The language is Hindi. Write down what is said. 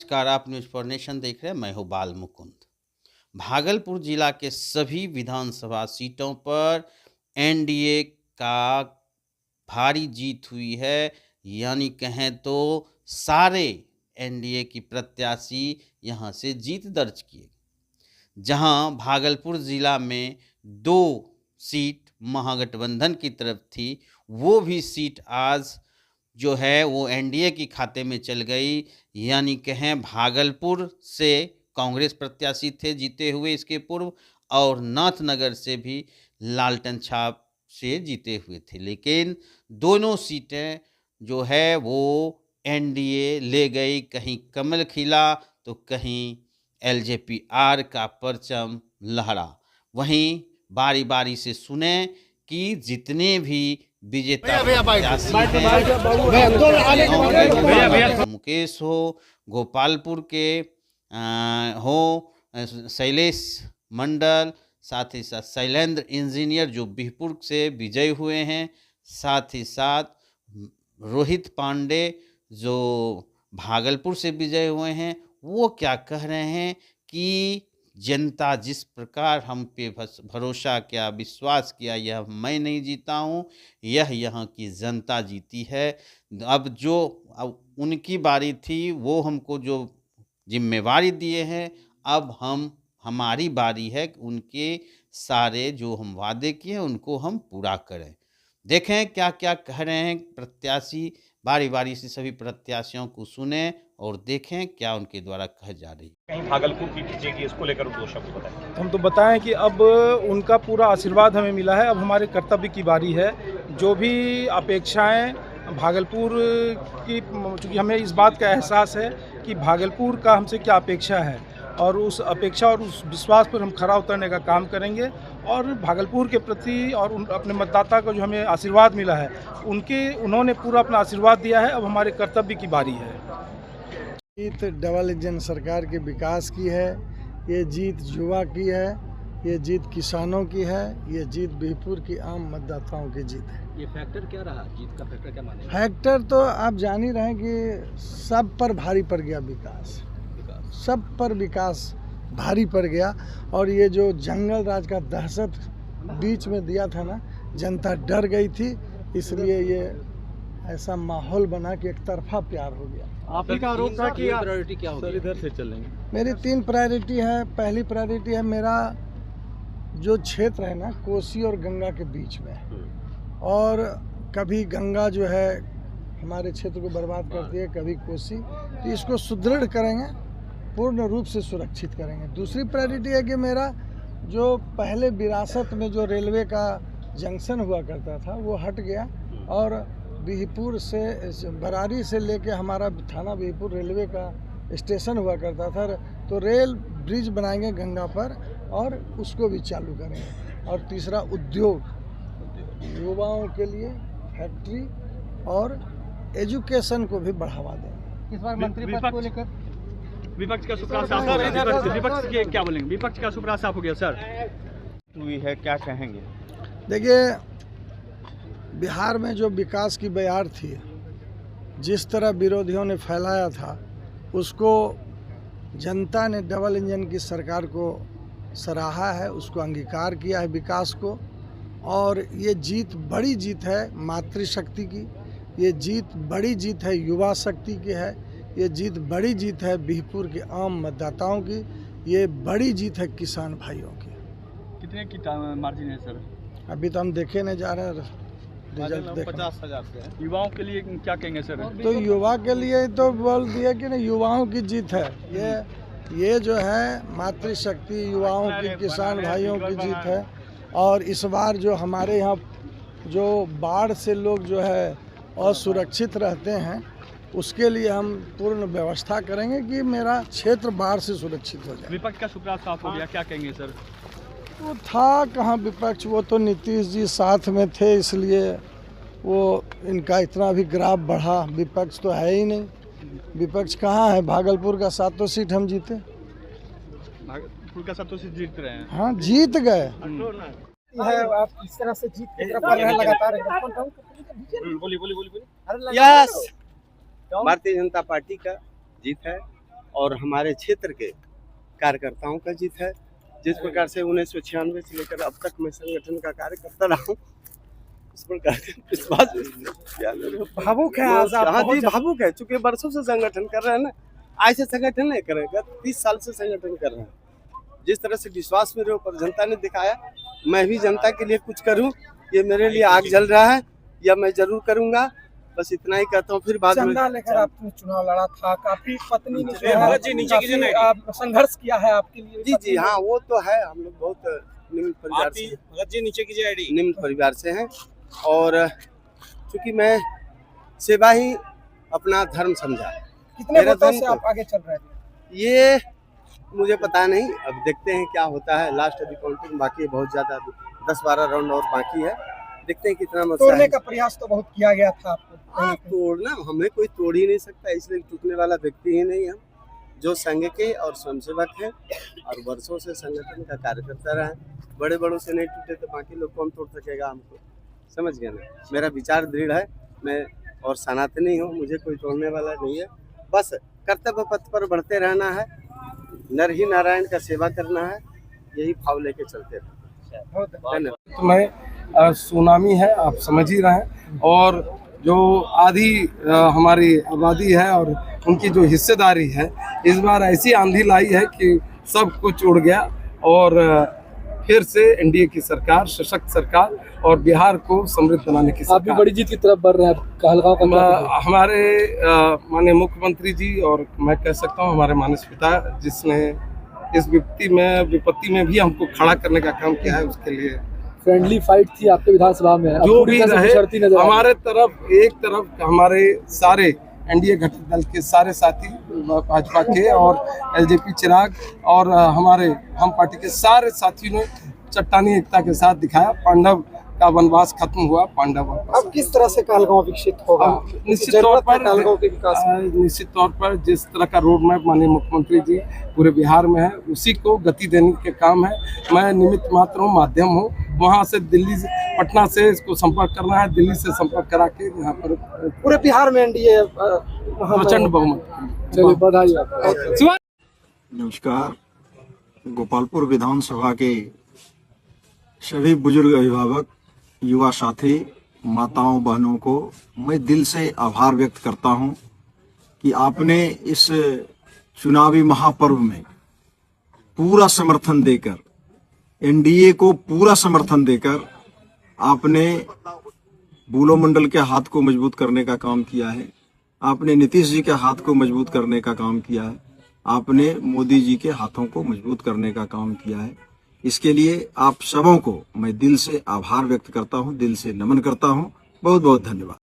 नमस्कार, आप न्यूज़ फॉर नेशन देख रहे हैं। मैं हूं बाल मुकुंद। भागलपुर जिला के सभी विधानसभा सीटों पर एनडीए का भारी जीत हुई है। यानी कहें तो सारे एनडीए की प्रत्याशी यहां से जीत दर्ज किए। जहां भागलपुर जिला में 2 सीट महागठबंधन की तरफ थी, वो भी सीट आज जो है वो एनडीए की खाते में चल गई। यानी कहें भागलपुर से कांग्रेस प्रत्याशी थे जीते हुए इसके पूर्व, और नाथनगर से भी लालटन छाप से जीते हुए थे, लेकिन दोनों सीटें जो है वो एनडीए ले गई। कहीं कमल खिला तो कहीं एलजेपीआर का परचम लहरा। वहीं बारी बारी से सुने कि जितने भी विजेता प्रत्याशी हैं, मुकेश हो, गोपालपुर के हो शैलेश मंडल, साथ ही साथ शैलेंद्र इंजीनियर जो बिहपुर से विजयी हुए हैं, साथ ही साथ रोहित पांडे जो भागलपुर से विजय हुए हैं, वो क्या कह रहे हैं कि जनता जिस प्रकार हम पे भरोसा किया, विश्वास किया, यह मैं नहीं जीता हूँ, यह यहाँ की जनता जीती है। अब उनकी बारी थी, वो हमको जो जिम्मेवारी दिए हैं, अब हमारी बारी है कि उनके सारे जो हम वादे किए हैं उनको हम पूरा करें। देखें क्या क्या कह रहे हैं प्रत्याशी, बारी बारी से सभी प्रत्याशियों को सुने और देखें क्या उनके द्वारा कह जा रही है। कहीं भागलपुर की जीतेगी, इसको लेकर 2 शब्द बताएं। हम तो बताएं कि अब उनका पूरा आशीर्वाद हमें मिला है। अब हमारे कर्तव्य की बारी है। जो भी अपेक्षाएं भागलपुर की, चूँकि हमें इस बात का एहसास है कि भागलपुर का हमसे क्या अपेक्षा है, और उस अपेक्षा और उस विश्वास पर हम खरा उतरने का काम करेंगे। और भागलपुर के प्रति और अपने मतदाता को जो हमें आशीर्वाद मिला है, उन्होंने पूरा अपना आशीर्वाद दिया है। अब हमारे कर्तव्य की बारी है। जीत डबल इंजन सरकार के विकास की है, ये जीत युवा की है, ये जीत किसानों की है, ये जीत बिहपुर की आम मतदाताओं की जीत है। ये फैक्टर क्या रहा, जीत का फैक्टर क्या माने? फैक्टर तो आप जान ही रहे हैं कि सब पर भारी पड़ गया विकास, सब पर विकास भारी पड़ गया। और ये जो जंगल राज का दहशत बीच में दिया था ना, जनता डर गई थी, इसलिए ये ऐसा माहौल बना कि एक तरफा प्यार हो गया। आप ही का आरोप था कि प्रायोरिटी क्या होगी? इधर से चलेंगे। मेरी 3 प्रायोरिटी है। पहली प्रायोरिटी है मेरा जो क्षेत्र है ना, कोसी और गंगा के बीच में, और कभी गंगा जो है हमारे क्षेत्र को बर्बाद करती है, कभी कोसी, तो इसको सुदृढ़ करेंगे, पूर्ण रूप से सुरक्षित करेंगे। दूसरी प्रायोरिटी है कि मेरा जो पहले विरासत में जो रेलवे का जंक्शन हुआ करता था वो हट गया, और बिहपुर से बरारी से लेके हमारा थाना बिहपुर रेलवे का स्टेशन हुआ करता था, तो रेल ब्रिज बनाएंगे गंगा पर और उसको भी चालू करेंगे। और तीसरा उद्योग, युवाओं के लिए फैक्ट्री और एजुकेशन को भी बढ़ावा देंगे। इस बार मंत्री पद को लेकर विपक्ष का सुपड़ा साफ हो गया। विपक्ष के क्या बोलेंगे? विपक्ष का सुपड़ा साफ हो गया सर, हुई है, क्या कहेंगे? देखिए, बिहार में जो विकास की बयार थी, जिस तरह विरोधियों ने फैलाया था, उसको जनता ने डबल इंजन की सरकार को सराहा है, उसको अंगीकार किया है विकास को। और ये जीत बड़ी जीत है मातृशक्ति की, ये जीत बड़ी जीत है युवा शक्ति की है, ये जीत बड़ी जीत है बिहपुर के आम मतदाताओं की, ये बड़ी जीत है किसान भाइयों की। कितने की मार्जिन है सर? अभी तो हम देखे नहीं जा रहे हैं, रिजल्ट देखें। 50,000 से। युवाओं के लिए क्या कहेंगे सर? तो युवा के लिए तो बोल दिया कि नहीं, युवाओं की जीत है ये जो है मातृशक्ति, युवाओं की, किसान भाइयों की जीत है। और इस बार जो हमारे यहाँ जो बाढ़ से लोग जो है असुरक्षित रहते हैं, उसके लिए हम पूर्ण व्यवस्था करेंगे कि मेरा क्षेत्र बाढ़ से सुरक्षित हो जाए। विपक्ष का सुपड़ा साफ हो गया, क्या कहेंगे सर? वो था कहाँ विपक्ष, वो तो नीतीश जी साथ में थे, इसलिए वो इनका इतना भी ग्राफ बढ़ा। विपक्ष तो है ही नहीं, विपक्ष कहाँ है? भागलपुर का 7 सीट हम जीते। भागलपुर का 7 सीट जीत रहे हैं। हाँ, जीत गए। आप इस तरह से जीत की तरफ बढ़ रहे हैं लगातार। बोलिए। यस, भारतीय जनता पार्टी का जीत है और हमारे क्षेत्र के कार्यकर्ताओं का जीत है। जिस प्रकार से 1996 से लेकर अब तक मैं संगठन का कार्य करता रहा हूँ, इस प्रकार से विश्वास भावुक है आज आप हाँ बहुत जी, भावुक है, चूंकि वर्षों से संगठन कर रहे हैं ना, आज से संगठन नहीं करेगा, 30 साल से संगठन कर रहे हैं। जिस तरह से विश्वास मेरे ऊपर जनता ने दिखाया, मैं भी जनता के लिए कुछ करूं, ये मेरे लिए आग जल रहा है, या मैं जरूर करूंगा। बस इतना ही कहता हूँ। फिर बाद में चंदा लेकर आपने चुनाव लड़ा था, काफी पत्नी ने जो है काफी आप संघर्ष किया है आपके लिए। जी हाँ, वो तो है। हम लोग बहुत निम्न परिवार से नीचे कीजिए आईडी। निम्न परिवार से हैं, और चूंकि मैं सेवा ही अपना धर्म समझा। कितने मेरा वोटों धर्म से तो- आप आगे चल रहे हैं? ये मुझे पता नहीं, अब देखते हैं क्या होता है। लास्ट अभी काउंटिंग बाकी है, बहुत ज्यादा 10-12 राउंड और बाकी है, देखते हैं कितना मसला तोड़ने है। का प्रयास तो बहुत किया गया था आपको। हाँ, तोड़ना हमें कोई तोड़ ही नहीं सकता, इसलिए टूटने वाला व्यक्ति ही नहीं हम, जो संघ के और स्वयंसेवक हैं और वर्षों से संगठन का कार्य करता रहा है। बड़े बड़ों से नहीं टूटे तो बाकी लोग कौन तोड़ सकेगा हमको, समझ गया ना। मेरा विचार दृढ़ है, मैं और सनातनी हूँ, मुझे कोई तोड़ने वाला नहीं है। बस कर्तव्य पथ पर बढ़ते रहना है, नर ही नारायण का सेवा करना है, यही भाव लेके चलते हैं। धन्यवाद। तो मैं सुनामी है, आप समझ ही रहे हैं, और जो आधी हमारी आबादी है और उनकी जो हिस्सेदारी है, इस बार ऐसी आंधी लाई है कि सब कुछ उड़ गया। और फिर से एनडीए की सरकार, सशक्त सरकार, और बिहार को समृद्ध बनाने की आप भी सरकार। बड़ी जीत की तरफ बढ़ रहे हैं। कहलगांव का क्या कहना है? हमारे माननीय मुख्यमंत्री जी, और मैं कह सकता हूँ हमारे मानस पिता, जिसने इस विपत्ति में भी हमको खड़ा करने का काम किया है, उसके लिए फ्रेंडली फाइट थी आपके विधानसभा में, अब जो पूरी भी तरह से रहे, बिछड़ती नजर आ रही है। हमारे तरफ एक तरफ हमारे सारे एनडीए घटक दल के सारे साथी, भाजपा के और एलजेपी चिराग, और हमारे हम पार्टी के सारे साथियों ने चट्टानी एकता के साथ दिखाया। पांडव का वनवास खत्म हुआ, पांडव वापस। अब किस तरह से कहलगांव विकसित होगा? अब निश्चित जरूरत तौर है पर कहलगांव के विकास में। निश्चित तौर पर जिस तरह का रोड मैप माननीय मुख्यमंत्री जी पूरे बिहार में है, उसी को गति देने के काम है। मैं निमित्त मात्र हूँ, माध्यम हूँ। वहाँ से दिल्ली से, पटना से इसको संपर्क करना है, दिल्ली से संपर्क करा के यहाँ पर पूरे बिहार में एनडीए प्रचंड बहुमत। चलिए बधाई आपको। नमस्कार। गोपालपुर विधानसभा के सभी बुजुर्ग अभिभावक, युवा साथी, माताओं बहनों को मैं दिल से आभार व्यक्त करता हूं कि आपने इस चुनावी महापर्व में पूरा समर्थन देकर, एनडीए को पूरा समर्थन देकर आपने बुलो मंडल के हाथ को मजबूत करने का काम किया है। आपने नीतीश जी के हाथ को मजबूत करने का काम किया है। आपने मोदी जी के हाथों को मजबूत करने का काम किया है। इसके लिए आप सबों को मैं दिल से आभार व्यक्त करता हूं, दिल से नमन करता हूं। बहुत बहुत धन्यवाद।